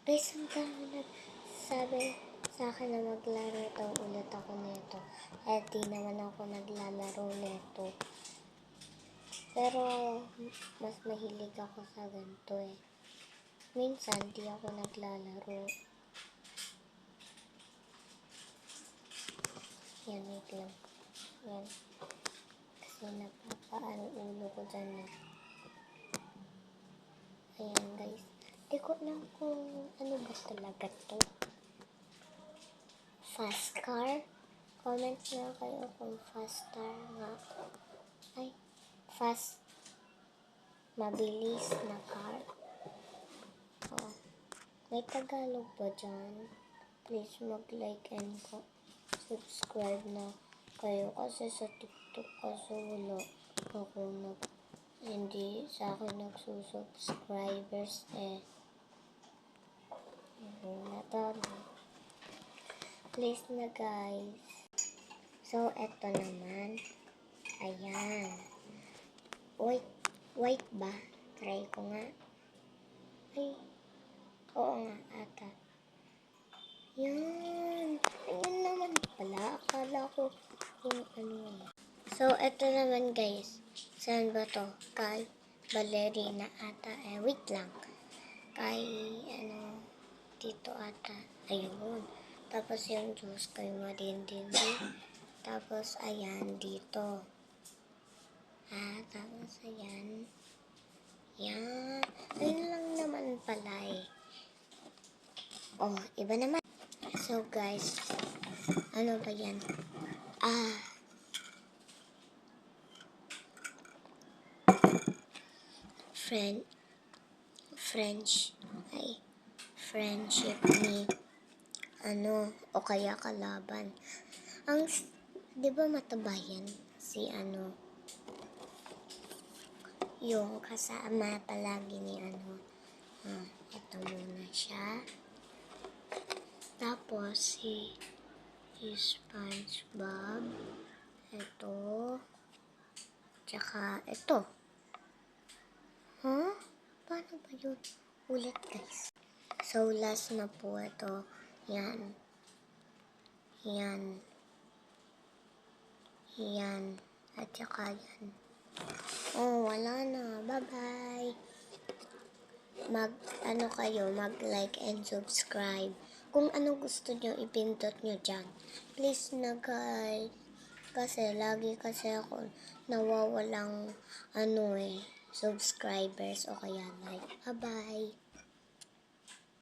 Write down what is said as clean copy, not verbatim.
Guys, ang dami nagsabi sa akin na maglaro daw ulit ako nito. Eh, di naman ako naglalaro nito. Pero, mas mahilig ako sa ganito eh. Minsan, di ako naglalaro. Yan, wait lang. Yan. Kasi napapaano ulo ko dyan eh. Ayan guys. Di ko alam kung ano ba talaga to. Fast car? Comment na kayo kung fast car nga. Ay, fast. Mabilis na car. Oh. May Tagalog ba dyan? Please mag-like and subscribe na kayo kasi sa TikTok kasi wala ako hindi sa akin nagsusubscribers eh. Please na guys. So, eto naman. Ayan. White ba? Try ko nga. Ay. Oo nga, ata. Yan. Ayun naman pala. Akala ko yung ano. So, eto naman guys. Saan ba to? Kay Ballerina ata. Wait lang. Kay, dito ata. Ayun. Tapos yung juice kay Marindindi. Tapos, ayan, dito. Tapos, ayan. Yan. Ayun lang naman pala eh. Oh, iba naman. So, guys. Ano ba yan? Friendship ni o kaya kalaban. Di ba matabayan si yung kasama palagi ni ito muna siya. Tapos si SpongeBob, ito, tsaka ito. Paano ba yun? Ulit guys. So, last na po ito. Yan. At saka yan. Oh, wala na. Bye-bye. Mag-like and subscribe. Kung ano gusto nyo, ipindot nyo dyan. Please na guys. Kasi, lagi ako nawawalang subscribers o kaya like. Bye-bye.